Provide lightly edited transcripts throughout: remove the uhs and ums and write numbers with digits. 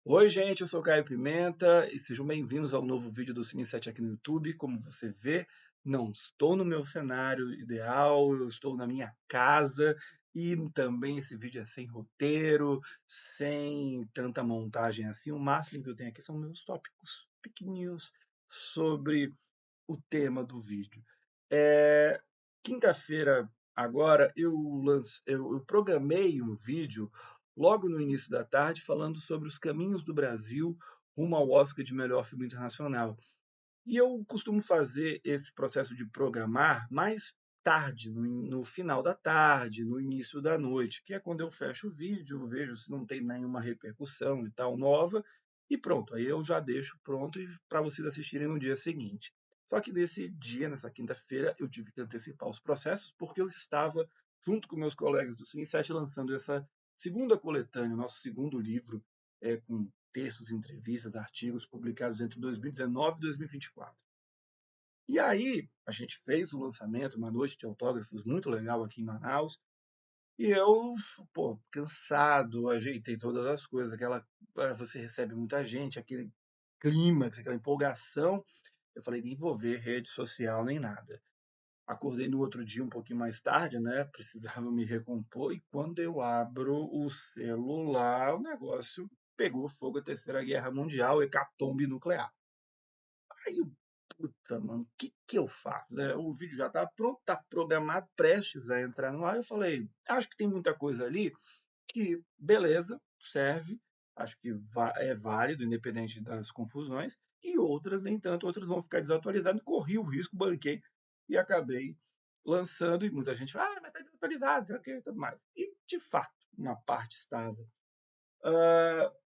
Oi, gente, eu sou o Caio Pimenta e sejam bem-vindos ao novo vídeo do Cine7 aqui no YouTube. Como você vê, não estou no meu cenário ideal, eu estou na minha casa e também esse vídeo é sem roteiro, sem tanta montagem assim. O máximo que eu tenho aqui são meus tópicos pequenininhos sobre o tema do vídeo. Quinta-feira agora eu programei um vídeo logo no início da tarde falando sobre os caminhos do Brasil rumo ao Oscar de melhor filme internacional. E eu costumo fazer esse processo de programar mais tarde, no final da tarde, no início da noite, que é quando eu fecho o vídeo, vejo se não tem nenhuma repercussão e tal nova, e pronto, aí eu já deixo pronto para vocês assistirem no dia seguinte. Só que nesse dia, nessa quinta-feira, eu tive que antecipar os processos, porque eu estava, junto com meus colegas do Cine7, lançando essa segunda coletânea, o nosso segundo livro, com textos, entrevistas, artigos publicados entre 2019 e 2024. E aí, a gente fez o lançamento, uma noite de autógrafos muito legal aqui em Manaus, e eu, pô, cansado, ajeitei todas as coisas, você recebe muita gente, aquele clímax, aquela empolgação. Eu falei, nem vou ver rede social nem nada. Acordei no outro dia um pouquinho mais tarde, né? Precisava me recompor, e quando eu abro o celular, o negócio pegou fogo, a Terceira Guerra Mundial, hecatombe nuclear. Aí eu, puta, mano, o que eu faço, né? O vídeo já tá pronto, tá programado, prestes a entrar no ar. Eu falei, acho que tem muita coisa ali que, beleza, serve, acho que é válido, independente das confusões, e outras nem tanto, outras vão ficar desatualizadas. Corri o risco, banquei e acabei lançando, e muita gente fala, mas tá desatualizado, sei o quê, tudo mais. E, de fato, uma parte estava.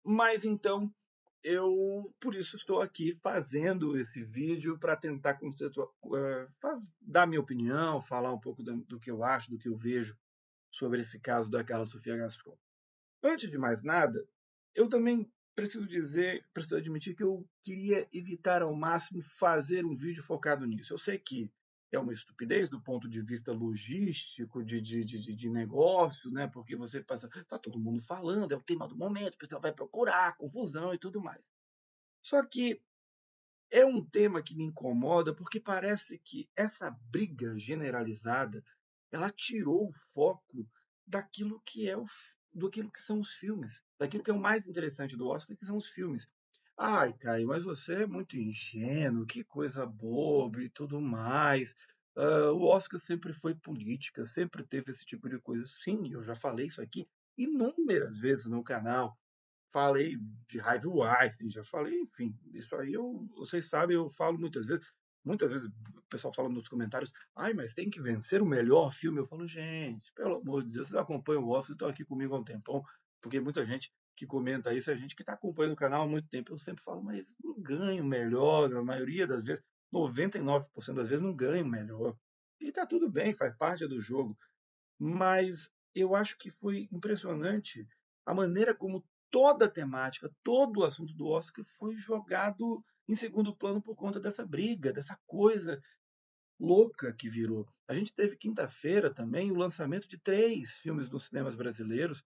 Mas então, eu, por isso, estou aqui fazendo esse vídeo para tentar dar minha opinião, falar um pouco do que eu acho, do que eu vejo sobre esse caso da Carla Sofia Gaston. Antes de mais nada, eu também preciso admitir que eu queria evitar ao máximo fazer um vídeo focado nisso. Eu sei que é uma estupidez do ponto de vista logístico, de negócio, né? Porque você passa, tá todo mundo falando, é o tema do momento, o pessoal vai procurar, confusão e tudo mais. Só que é um tema que me incomoda porque parece que essa briga generalizada, ela tirou o foco daquilo que daquilo que são os filmes, daquilo que é o mais interessante do Oscar, que são os filmes. Ai, Caio, mas você é muito ingênuo, que coisa boba e tudo mais. O Oscar sempre foi política, sempre teve esse tipo de coisa. Sim, eu já falei isso aqui inúmeras vezes no canal. Falei de Harvey Weinstein, já falei, enfim, isso aí vocês sabem, eu falo muitas vezes o pessoal fala nos comentários, ai, mas tem que vencer o melhor filme. Eu falo, gente, pelo amor de Deus, vocês acompanham o Oscar, estão aqui comigo há um tempão, porque muita gente que comenta isso é gente que está acompanhando o canal há muito tempo. Eu sempre falo, mas não ganho melhor, na maioria das vezes, 99% das vezes não ganho melhor. E tá tudo bem, faz parte do jogo. Mas eu acho que foi impressionante a maneira como toda a temática, todo o assunto do Oscar foi jogado em segundo plano por conta dessa briga, dessa coisa louca que virou. A gente teve quinta-feira também o lançamento de 3 filmes nos cinemas brasileiros,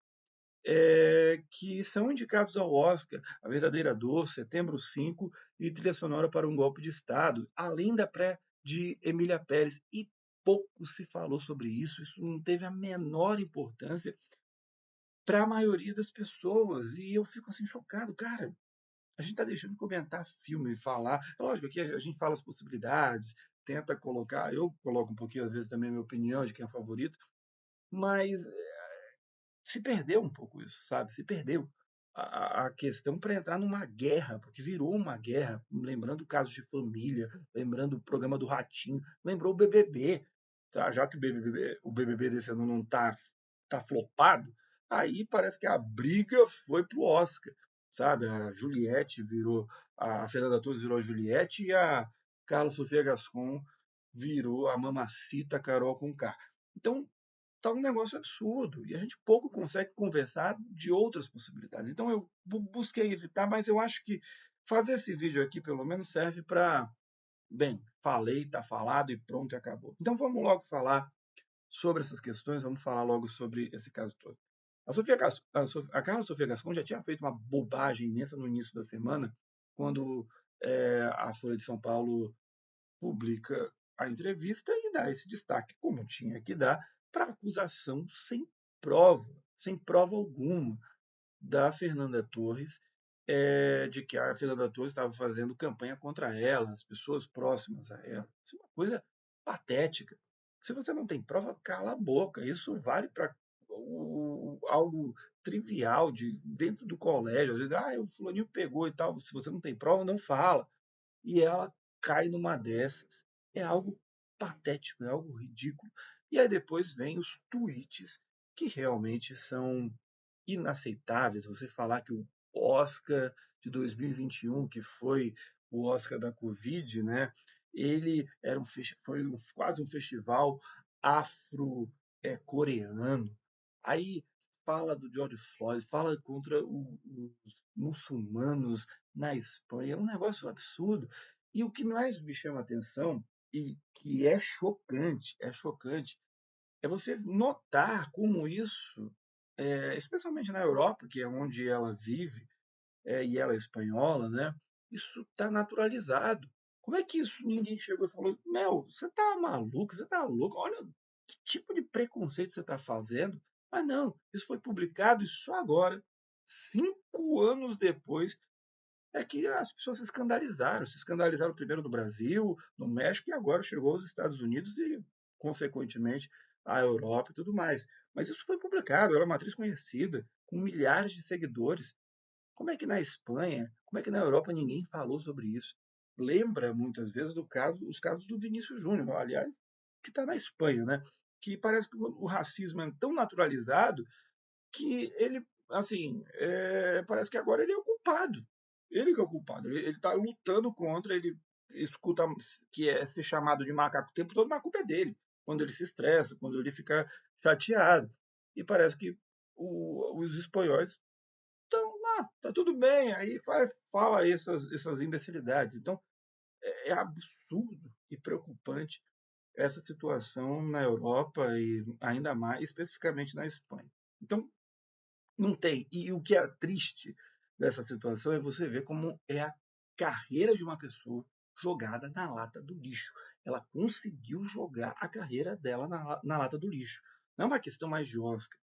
que são indicados ao Oscar: A Verdadeira Dor, Setembro 5 e Trilha Sonora para um Golpe de Estado, além da pré de Emília Pérez. E pouco se falou sobre isso, isso não teve a menor importância para a maioria das pessoas. E eu fico assim chocado, cara. A gente está deixando de comentar filme, falar. Lógico que a gente fala as possibilidades, tenta colocar. Eu coloco um pouquinho, às vezes, também a minha opinião de quem é o favorito, mas se perdeu um pouco isso, sabe? Se perdeu a questão para entrar numa guerra, porque virou uma guerra, lembrando casos de família, lembrando o programa do Ratinho, lembrou o BBB, tá? Já que o BBB desse ano não tá flopado, aí parece que a briga foi pro Oscar, sabe? A Juliette virou, a Fernanda Torres virou a Juliette e a Carla Sofia Gascon virou a Mamacita Carol Conká. Então, tá um negócio absurdo e a gente pouco consegue conversar de outras possibilidades. Então eu busquei evitar, mas eu acho que fazer esse vídeo aqui pelo menos serve para, bem, falei, tá falado e pronto e acabou. Então vamos logo falar sobre essas questões, vamos falar logo sobre esse caso todo. A Carla Sofia Gascon já tinha feito uma bobagem imensa no início da semana, quando a Folha de São Paulo publica a entrevista e dá esse destaque, como tinha que dar, para acusação sem prova alguma, da Fernanda Torres, de que a Fernanda Torres estava fazendo campanha contra ela, as pessoas próximas a ela. Isso é uma coisa patética. Se você não tem prova, cala a boca. Isso vale para algo trivial dentro do colégio. Às vezes, o fulaninho pegou e tal. Se você não tem prova, não fala. E ela cai numa dessas. É algo patético, é algo ridículo. E aí depois vem os tweets que realmente são inaceitáveis. Você falar que o Oscar de 2021, que foi o Oscar da Covid, né? Ele era quase um festival afro-coreano. Aí fala do George Floyd, fala contra os muçulmanos na Espanha, é um negócio absurdo. E o que mais me chama a atenção, e que é chocante, é você notar como isso, especialmente na Europa, que é onde ela vive, e ela é espanhola, né? Isso está naturalizado. Como é que isso ninguém chegou e falou: Mel, você tá maluco, você tá louco, olha que tipo de preconceito você está fazendo? Mas não, isso foi publicado e só agora, 5 anos depois, é que as pessoas se escandalizaram. Se escandalizaram primeiro no Brasil, no México e agora chegou aos Estados Unidos e, consequentemente, à Europa e tudo mais. Mas isso foi publicado, era uma atriz conhecida, com milhares de seguidores. Como é que na Espanha, como é que na Europa ninguém falou sobre isso? Lembra muitas vezes os casos do Vinícius Júnior, aliás, que está na Espanha, né? Que parece que o racismo é tão naturalizado que ele, assim, parece que agora ele é o culpado. Ele que é o culpado. Ele está lutando contra, ele escuta que é ser chamado de macaco o tempo todo, mas a culpa é dele. Quando ele se estressa, quando ele fica chateado. E parece que os espanhóis estão lá, tá tudo bem, aí fala essas imbecilidades. Então, é absurdo e preocupante essa situação na Europa e ainda mais, especificamente na Espanha. Então, não tem. E o que é triste dessa situação é você ver como é a carreira de uma pessoa jogada na lata do lixo. Ela conseguiu jogar a carreira dela na lata do lixo. Não é uma questão mais de Oscar.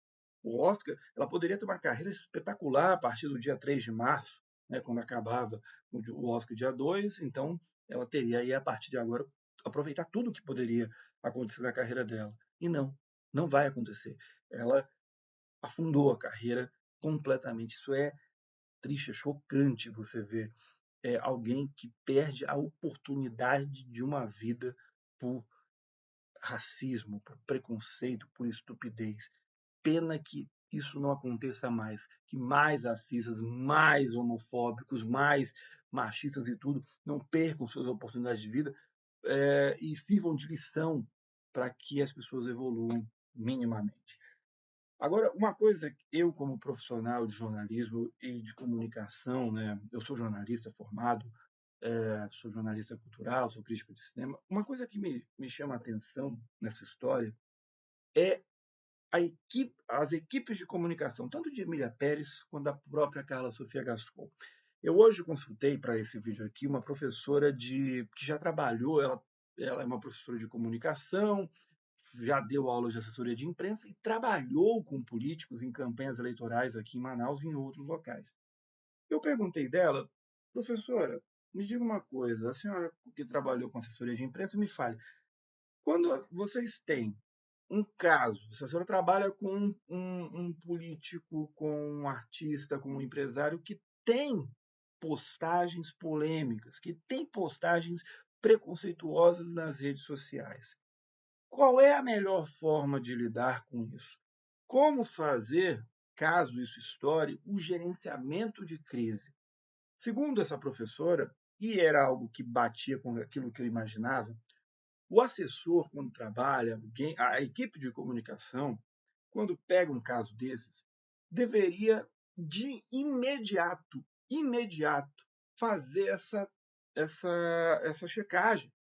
O Oscar, ela poderia ter uma carreira espetacular a partir do dia 3 de março, né, quando acabava o Oscar dia 2. Então ela teria aí, a partir de agora, aproveitar tudo que poderia acontecer na carreira dela. E não, não vai acontecer. Ela afundou a carreira completamente. Isso é triste, é chocante você ver alguém que perde a oportunidade de uma vida por racismo, por preconceito, por estupidez. Pena que isso não aconteça mais, que mais racistas, mais homofóbicos, mais machistas e tudo não percam suas oportunidades de vida e sirvam de lição para que as pessoas evoluam minimamente. Agora, uma coisa que eu, como profissional de jornalismo e de comunicação, né, eu sou jornalista formado, sou jornalista cultural, sou crítico de cinema, uma coisa que me chama a atenção nessa história é as equipes de comunicação, tanto de Emília Pérez quanto da própria Carla Sofia Gascon. Eu hoje consultei para esse vídeo aqui uma professora que já trabalhou, ela é uma professora de comunicação, já deu aulas de assessoria de imprensa e trabalhou com políticos em campanhas eleitorais aqui em Manaus e em outros locais. Eu perguntei dela, professora, me diga uma coisa, a senhora que trabalhou com assessoria de imprensa, me fale, quando vocês têm um caso, se a senhora trabalha com um político, com um artista, com um empresário que tem postagens polêmicas, que tem postagens preconceituosas nas redes sociais. Qual é a melhor forma de lidar com isso? Como fazer, caso isso estoure, o gerenciamento de crise? Segundo essa professora, e era algo que batia com aquilo que eu imaginava, o assessor, quando trabalha, a equipe de comunicação, quando pega um caso desses, deveria de imediato, fazer essa checagem. O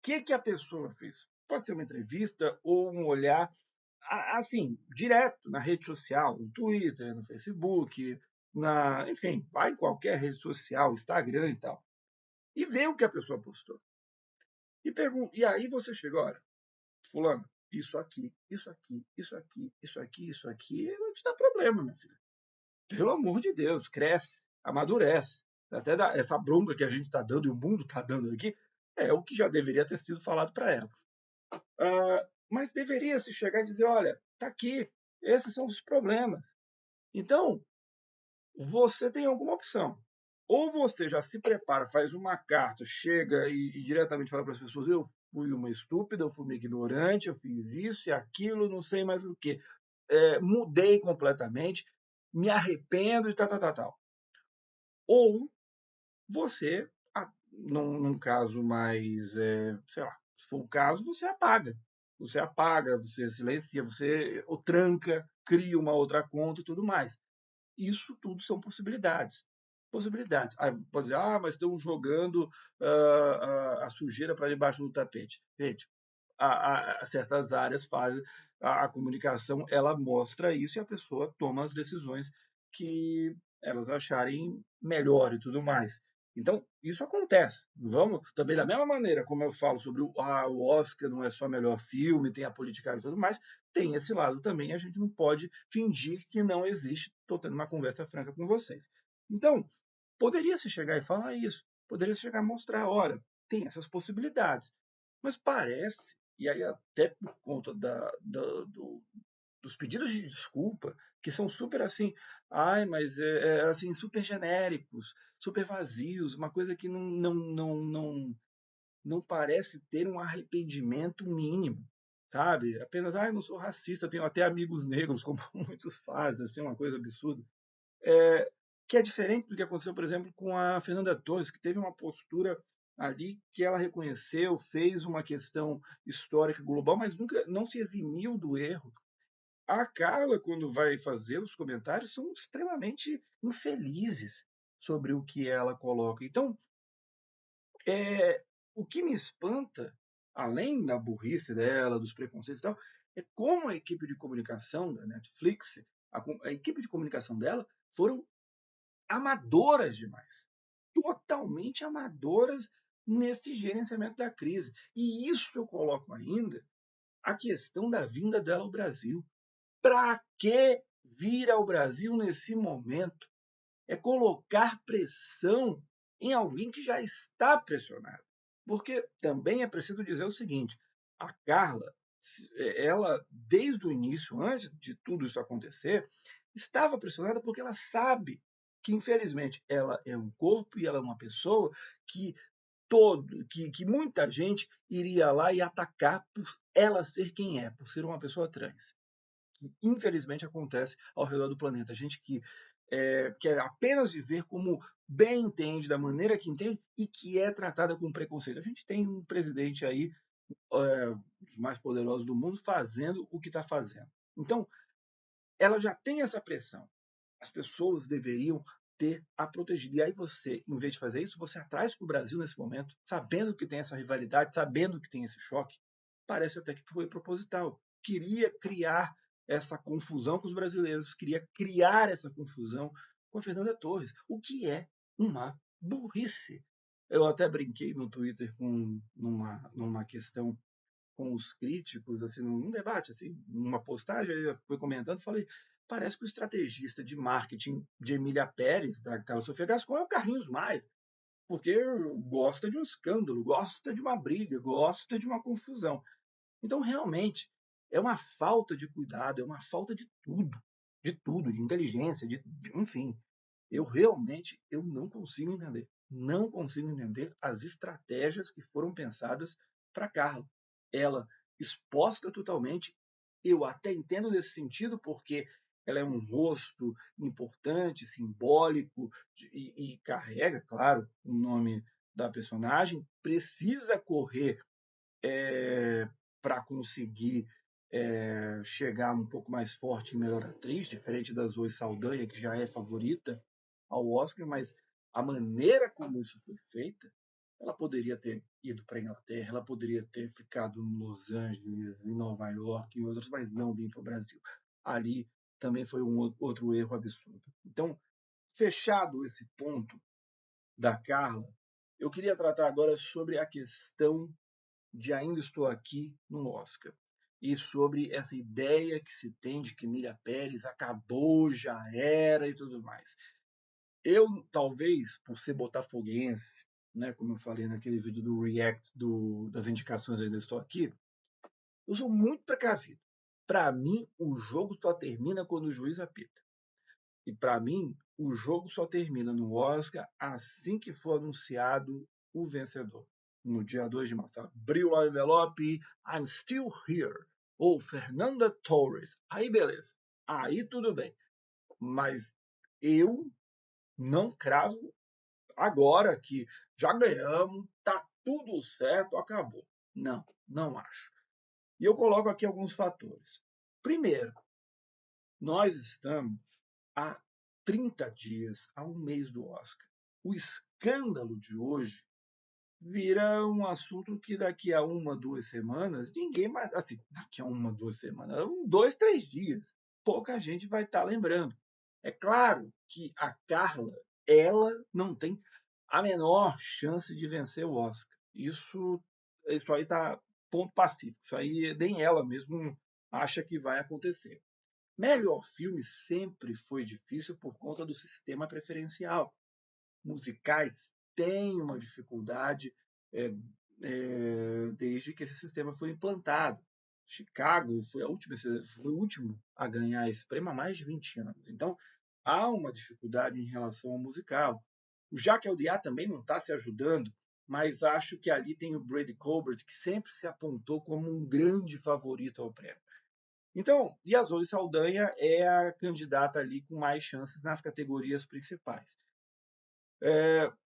que a pessoa fez? Pode ser uma entrevista ou um olhar assim, direto na rede social, no Twitter, no Facebook, enfim, vai em qualquer rede social, Instagram e tal, e vê o que a pessoa postou. E aí você chega, olha, fulano, isso aqui, isso aqui, isso aqui, isso aqui, isso aqui, não te dá problema, minha filha. Pelo amor de Deus, cresce, amadurece. Até essa bronca que a gente está dando e o mundo está dando aqui é o que já deveria ter sido falado para ela. Mas deveria se chegar e dizer, olha, tá aqui, esses são os problemas. Então, você tem alguma opção. Ou você já se prepara, faz uma carta, chega e diretamente fala para as pessoas, eu fui uma estúpida, eu fui uma ignorante, eu fiz isso e aquilo, não sei mais o que. Mudei completamente, me arrependo e tal. Ou você, num caso mais, sei lá, se for o caso, você apaga. Você apaga, você silencia, você o tranca, cria uma outra conta e tudo mais. Isso tudo são possibilidades. Possibilidades. Pode dizer, mas estão jogando a sujeira para debaixo do tapete. Gente, certas áreas fazem a comunicação, ela mostra isso e a pessoa toma as decisões que elas acharem melhor e tudo mais. Então, isso acontece. Vamos também da mesma maneira como eu falo sobre o Oscar não é só melhor filme, tem a politicagem e tudo mais, tem esse lado também, a gente não pode fingir que não existe. Estou tendo uma conversa franca com vocês. Então, poderia se chegar e falar isso, poderia se chegar a mostrar, olha, tem essas possibilidades. Mas parece, e aí até por conta dos pedidos de desculpa, que são super assim, mas assim, super genéricos, super vazios, uma coisa que não parece ter um arrependimento mínimo, sabe? Apenas, eu não sou racista, eu tenho até amigos negros, como muitos fazem, assim, uma coisa absurda. Que é diferente do que aconteceu, por exemplo, com a Fernanda Torres, que teve uma postura ali que ela reconheceu, fez uma questão histórica global, mas nunca não se eximiu do erro. A Carla, quando vai fazer os comentários, são extremamente infelizes sobre o que ela coloca. Então, o que me espanta, além da burrice dela, dos preconceitos e tal, é como a equipe de comunicação da Netflix, a equipe de comunicação dela, foram amadoras demais. Totalmente amadoras nesse gerenciamento da crise. E isso eu coloco ainda a questão da vinda dela ao Brasil. Para que vir ao Brasil nesse momento? É colocar pressão em alguém que já está pressionado. Porque também é preciso dizer o seguinte: a Carla, ela, desde o início, antes de tudo isso acontecer, estava pressionada porque ela sabe que, infelizmente, ela é um corpo e ela é uma pessoa que que muita gente iria lá e atacar por ela ser quem é, por ser uma pessoa trans. Que infelizmente acontece ao redor do planeta. Gente que quer apenas viver como bem entende, da maneira que entende, e que é tratada com preconceito. A gente tem um presidente aí, dos mais poderosos do mundo, fazendo o que está fazendo. Então, ela já tem essa pressão. As pessoas deveriam ter a protegida. E aí você, em vez de fazer isso, você traz para o Brasil nesse momento, sabendo que tem essa rivalidade, sabendo que tem esse choque, parece até que foi proposital. Queria criar essa confusão com os brasileiros, queria criar essa confusão com a Fernanda Torres, o que é uma burrice. Eu até brinquei no Twitter numa questão com os críticos, assim, num debate, assim, numa postagem, eu fui comentando, falei, parece que o estrategista de marketing de Emília Pérez, da Carla Sofia Gascon, é o Carlinhos Maia, porque gosta de um escândalo, gosta de uma briga, gosta de uma confusão. Então, realmente, é uma falta de cuidado, é uma falta de tudo, de inteligência, enfim. Eu não consigo entender. Não consigo entender as estratégias que foram pensadas para Carla. Ela exposta totalmente, eu até entendo nesse sentido, porque ela é um rosto importante, simbólico, e carrega, claro, o nome da personagem, precisa correr para conseguir chegar um pouco mais forte em melhor atriz, diferente da Zoe Saldanha, que já é favorita ao Oscar, mas a maneira como isso foi feita, ela poderia ter ido para a Inglaterra, ela poderia ter ficado em Los Angeles, em Nova York, em outros, mas não vir para o Brasil. Ali também foi um outro erro absurdo. Então, fechado esse ponto da Carla, eu queria tratar agora sobre a questão de Ainda Estou Aqui no Oscar. E sobre essa ideia que se tem de que Emília Pérez acabou, já era e tudo mais. Eu, talvez, por ser botafoguense, né, como eu falei naquele vídeo do React das indicações Ainda Estou Aqui, eu sou muito precavido. Para mim, o jogo só termina quando o juiz apita. E para mim, o jogo só termina no Oscar assim que for anunciado o vencedor. No dia 2 de março. Abriu o envelope, I'm still here. Ou Fernanda Torres. Aí beleza. Aí tudo bem. Mas eu não cravo agora que já ganhamos, tá tudo certo, acabou. Não, não acho. E eu coloco aqui alguns fatores. Primeiro, nós estamos há 30 dias, há um mês do Oscar. O escândalo de hoje vira um assunto que daqui a 1, 2 semanas, ninguém mais. Assim, daqui a 1, 2 semanas, 2, 3 dias, pouca gente vai estar lembrando. É claro que a Carla, ela não tem a menor chance de vencer o Oscar. Isso aí está ponto pacífico. Isso aí nem ela mesmo acha que vai acontecer. Melhor filme sempre foi difícil por conta do sistema preferencial. Musicais têm uma dificuldade desde que esse sistema foi implantado. Chicago foi o último a ganhar esse prêmio há mais de 20 anos. Então, há uma dificuldade em relação ao musical. O Jacques Audiard também não está se ajudando, mas acho que ali tem o Brady Colbert, que sempre se apontou como um grande favorito ao prêmio. Então, e a Zoe Saldanha é a candidata ali com mais chances nas categorias principais.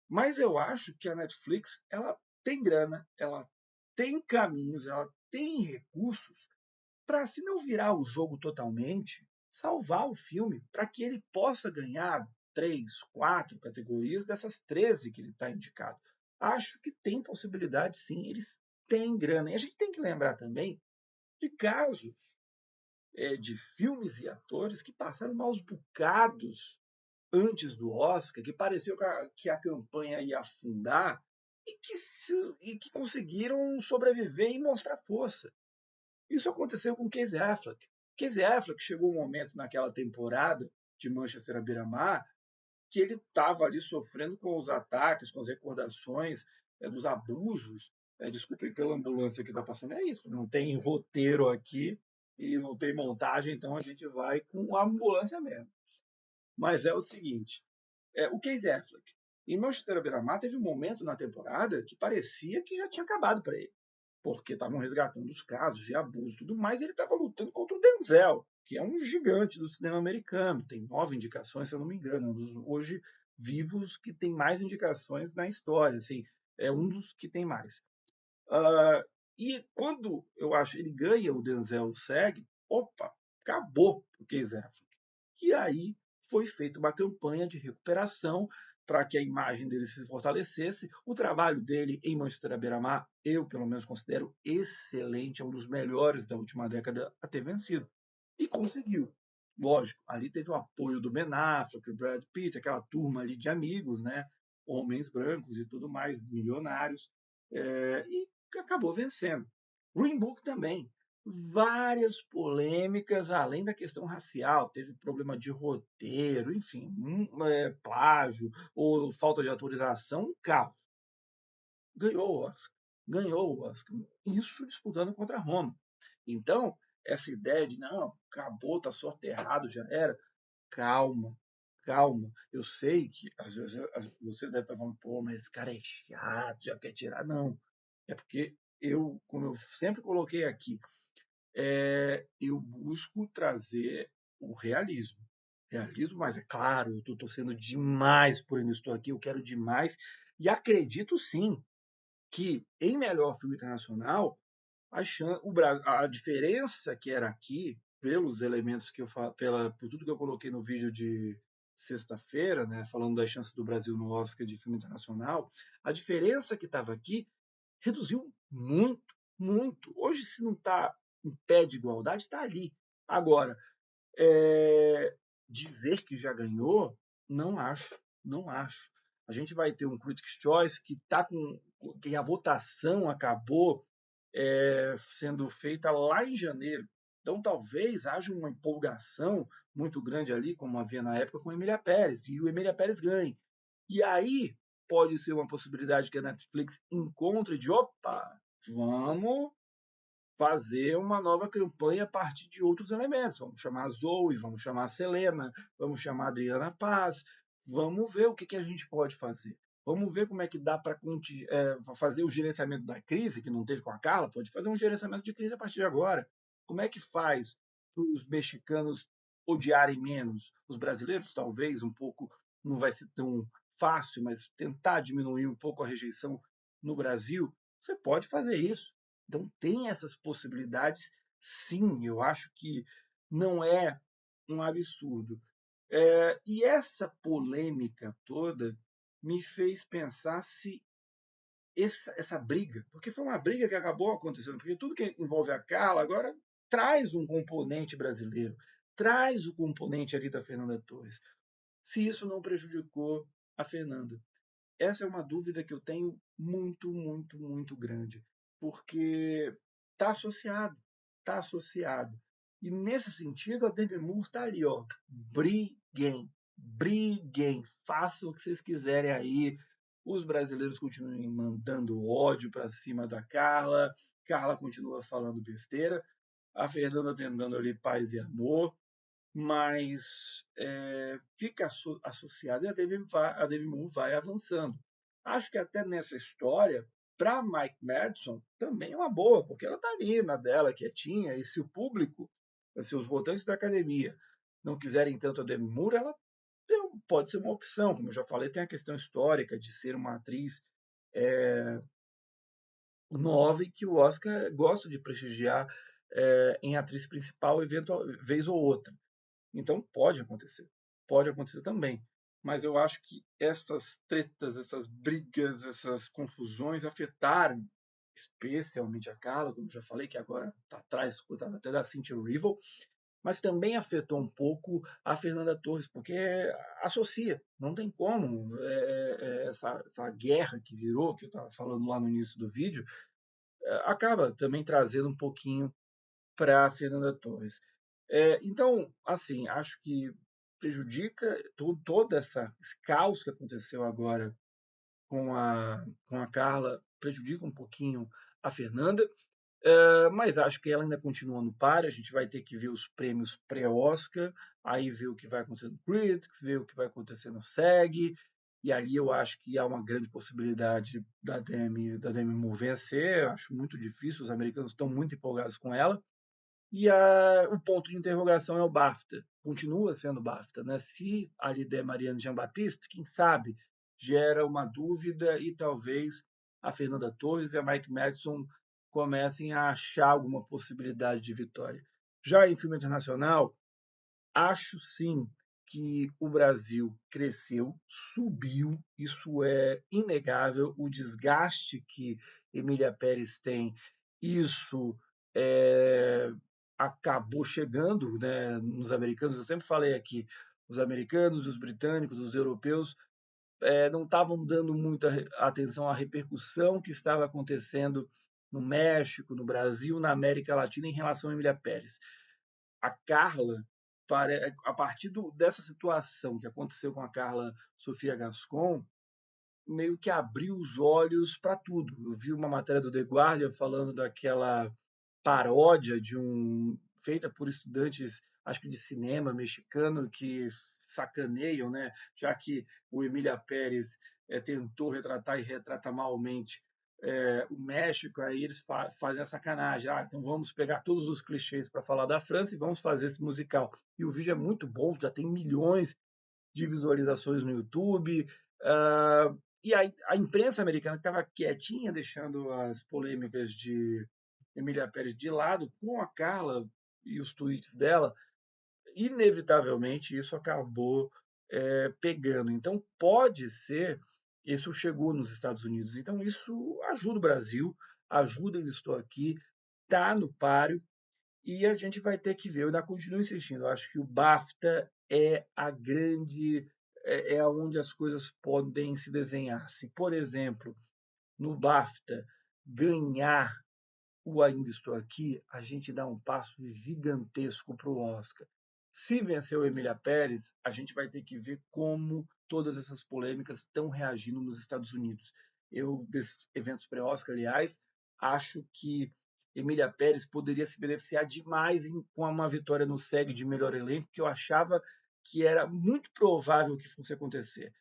Mas eu acho que a Netflix ela tem grana, ela tem caminhos, ela tem recursos para, se não virar o jogo totalmente, salvar o filme para que ele possa ganhar 3, 4 categorias dessas 13 que ele está indicado. Acho que tem possibilidade, sim, eles têm grana. E a gente tem que lembrar também de casos de filmes e atores que passaram maus bocados antes do Oscar, que pareceu que a campanha ia afundar e que conseguiram sobreviver e mostrar força. Isso aconteceu com Casey Affleck. Casey Affleck chegou um momento naquela temporada de Manchester à beira-mar que ele estava ali sofrendo com os ataques, com as recordações dos abusos. Desculpem pela ambulância que está passando. É isso, não tem roteiro aqui e não tem montagem, então a gente vai com a ambulância mesmo. Mas é o seguinte, o Casey Affleck, em Manchester à beira-mar, teve um momento na temporada que parecia que já tinha acabado para ele, porque estavam resgatando os casos de abuso e tudo mais, e ele estava lutando contra o Denzel, que é um gigante do cinema americano, tem 9 indicações, se eu não me engano, um dos hoje vivos que tem mais indicações na história, assim, é um dos que tem mais. E quando eu acho ele ganha, o Denzel segue, opa, acabou o Casey Affleck. E aí foi feita uma campanha de recuperação para que a imagem dele se fortalecesse. O trabalho dele em Manchester à beira-mar, eu pelo menos considero excelente, é um dos melhores da última década a ter vencido. E conseguiu. Lógico, ali teve o apoio do Ben Affleck, o Brad Pitt, aquela turma ali de amigos, né? Homens brancos e tudo mais, milionários. E acabou vencendo. Green Book também. Várias polêmicas, além da questão racial, teve problema de roteiro, enfim, plágio ou falta de autorização, um caos. Ganhou o Oscar. Ganhou o Oscar. Isso disputando contra Roma. Então, essa ideia de não, acabou, tá soterrado, já era. Calma, calma. Eu sei que às vezes você deve estar falando, pô, mas esse cara é chato, já quer tirar. Não. É porque eu, como eu sempre coloquei aqui, eu busco trazer o realismo. Realismo, mas é claro, eu estou torcendo demais por Ainda Estou Aqui, eu quero demais. E acredito sim que em melhor filme internacional, a diferença que era aqui, pelos elementos que eu falo, por tudo que eu coloquei no vídeo sexta-feira, né, falando das chances do Brasil no Oscar de filme internacional, a diferença que estava aqui reduziu muito, muito. Hoje, se não está em pé de igualdade, está ali. Agora, dizer que já ganhou, não acho, não acho. A gente vai ter um Critics' Choice que a votação acabou sendo feita lá em janeiro. Então, talvez haja uma empolgação muito grande ali, como havia na época com Emília Pérez, e o Emília Pérez ganhe. E aí pode ser uma possibilidade que a Netflix encontre de, opa, vamos fazer uma nova campanha a partir de outros elementos. Vamos chamar a Zoe, vamos chamar a Selena, vamos chamar a Adriana Paz, vamos ver o que a gente pode fazer. Vamos ver como é que dá para fazer o gerenciamento da crise, que não teve com a Carla, pode fazer um gerenciamento de crise a partir de agora. Como é que faz para os mexicanos odiarem menos? Os brasileiros, talvez, um pouco, não vai ser tão fácil, mas tentar diminuir um pouco a rejeição no Brasil, você pode fazer isso. Então, tem essas possibilidades, sim, eu acho que não é um absurdo. E essa polêmica toda me fez pensar se essa briga, porque foi uma briga que acabou acontecendo, porque tudo que envolve a Carla agora traz um componente brasileiro, traz o componente ali da Fernanda Torres. Se isso não prejudicou a Fernanda. Essa é uma dúvida que eu tenho muito, muito, muito grande, porque está associado, está associado. E nesse sentido, a Demi Moore está ali, ó, briguem, briguem, façam o que vocês quiserem aí. Os brasileiros continuem mandando ódio para cima da Carla, Carla continua falando besteira, a Fernanda tentando ali paz e amor, mas fica associado e a Demi Moore vai avançando. Acho que até nessa história, para Mike Madison, também é uma boa, porque ela está ali na dela, quietinha, e se o público, se os votantes da academia não quiserem tanto a Demi Moore, ela pode ser uma opção. Como eu já falei, tem a questão histórica de ser uma atriz nova e que o Oscar gosta de prestigiar em atriz principal, vez ou outra. Então pode acontecer também. Mas eu acho que essas tretas, essas brigas, essas confusões afetaram especialmente a Carla, como já falei, que agora está atrás, coitada até da Cynthia Erivo, mas também afetou um pouco a Fernanda Torres, porque associa, não tem como. Essa guerra que virou, que eu estava falando lá no início do vídeo, acaba também trazendo um pouquinho para a Fernanda Torres. Então, assim, acho que prejudica todo esse caos que aconteceu agora com a Carla, prejudica um pouquinho a Fernanda, mas acho que ela ainda continua no páreo. A gente vai ter que ver os prêmios pré-Oscar, aí ver o que vai acontecer no Critics, ver o que vai acontecer no SEG, e ali eu acho que há uma grande possibilidade da Demi Moore vencer. Eu acho muito difícil, os americanos estão muito empolgados com ela. E o ponto de interrogação é o BAFTA. Continua sendo o BAFTA, né? Se a líder Marianne Jean-Baptiste, quem sabe, gera uma dúvida e talvez a Fernanda Torres e a Mike Madison comecem a achar alguma possibilidade de vitória. Já em filme internacional, acho sim que o Brasil cresceu, subiu, isso é inegável. O desgaste que Emília Pérez tem, isso acabou chegando, né, nos americanos. Eu sempre falei aqui, os americanos, os britânicos, os europeus não estavam dando muita atenção à repercussão que estava acontecendo no México, no Brasil, na América Latina em relação a Emília Pérez. A Carla, a partir dessa situação que aconteceu com a Carla Sofia Gascon, meio que abriu os olhos para tudo. Eu vi uma matéria do The Guardian falando daquela paródia feita por estudantes, acho que de cinema mexicano, que sacaneiam, né? Já que o Emília Pérez tentou retratar e retrata malmente o México, aí eles fazem a sacanagem. Então vamos pegar todos os clichês para falar da França e vamos fazer esse musical. E o vídeo é muito bom, já tem milhões de visualizações no YouTube. E a imprensa americana estava quietinha, deixando as polêmicas de Emília Pérez de lado, com a Carla e os tweets dela, inevitavelmente isso acabou pegando. Então, pode ser, isso chegou nos Estados Unidos. Então, isso ajuda o Brasil, ajuda Ainda Estou Aqui, está no páreo, e a gente vai ter que ver. Eu ainda continuo insistindo. Eu acho que o BAFTA é a grande, é onde as coisas podem se desenhar. Se, por exemplo, no BAFTA ganhar o Ainda Estou Aqui, a gente dá um passo gigantesco para o Oscar. Se vencer o Emília Pérez, a gente vai ter que ver como todas essas polêmicas estão reagindo nos Estados Unidos. Eu, desses eventos pré-Oscar, aliás, acho que Emília Pérez poderia se beneficiar demais com uma vitória no SEG de melhor elenco, que eu achava que era muito provável que fosse acontecer.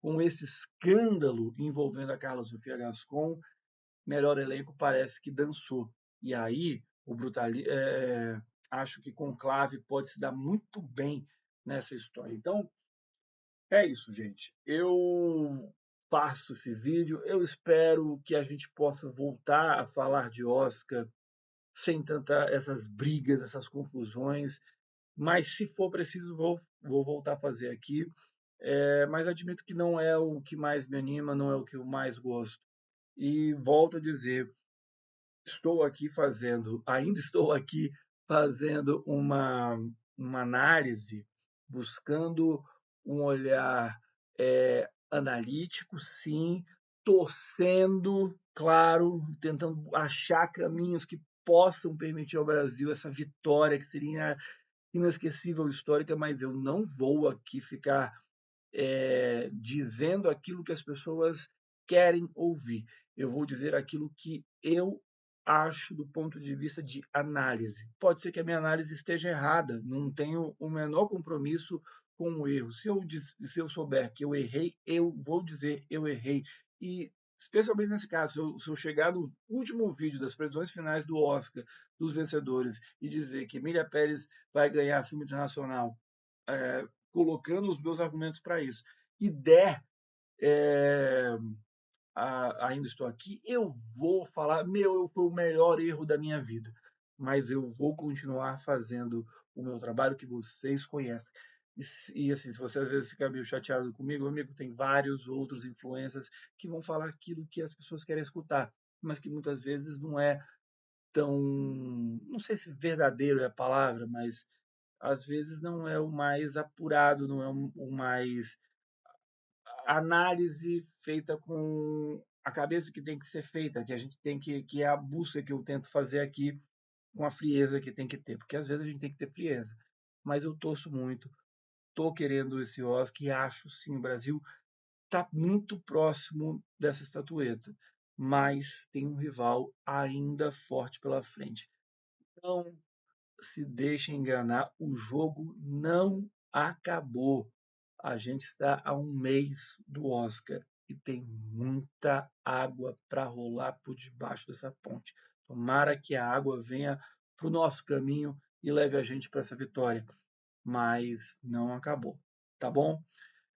Com esse escândalo envolvendo a Carla Sofia Gascon, melhor elenco parece que dançou. E aí, acho que Conclave pode se dar muito bem nessa história. Então, é isso, gente. Eu faço esse vídeo. Eu espero que a gente possa voltar a falar de Oscar sem tanta essas brigas, essas confusões. Mas se for preciso, vou voltar a fazer aqui. Mas admito que não é o que mais me anima, não é o que eu mais gosto. E volto a dizer, ainda estou aqui fazendo uma análise, buscando um olhar analítico, sim, torcendo, claro, tentando achar caminhos que possam permitir ao Brasil essa vitória que seria inesquecível, histórica, mas eu não vou aqui ficar dizendo aquilo que as pessoas querem ouvir. Eu vou dizer aquilo que eu acho do ponto de vista de análise. Pode ser que a minha análise esteja errada, não tenho o menor compromisso com o erro. Se eu souber que eu errei, eu vou dizer eu errei. E, especialmente nesse caso, se eu chegar no último vídeo das previsões finais do Oscar, dos vencedores, e dizer que Emília Pérez vai ganhar filme internacional, colocando os meus argumentos para isso, e der Ainda Estou Aqui, eu vou falar, foi o melhor erro da minha vida, mas eu vou continuar fazendo o meu trabalho que vocês conhecem. E assim, se você às vezes fica meio chateado comigo, amigo, tem vários outros influencers que vão falar aquilo que as pessoas querem escutar, mas que muitas vezes não é tão, não sei se verdadeiro é a palavra, mas às vezes não é o mais apurado, não é o mais análise feita com a cabeça que tem que ser feita, que a gente tem que é a busca que eu tento fazer aqui com a frieza que tem que ter, porque às vezes a gente tem que ter frieza. Mas eu torço muito, tô querendo esse Oscar e acho sim, o Brasil está muito próximo dessa estatueta, mas tem um rival ainda forte pela frente. Não se deixe enganar, o jogo não acabou. A gente está a um mês do Oscar e tem muita água para rolar por debaixo dessa ponte. Tomara que a água venha para o nosso caminho e leve a gente para essa vitória. Mas não acabou, tá bom?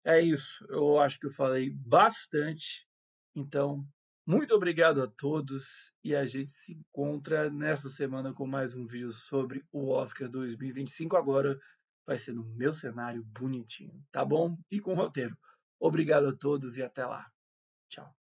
É isso. Eu acho que eu falei bastante. Então, muito obrigado a todos e a gente se encontra nesta semana com mais um vídeo sobre o Oscar 2025. Agora vai ser no meu cenário bonitinho, tá bom? E com roteiro. Obrigado a todos e até lá. Tchau.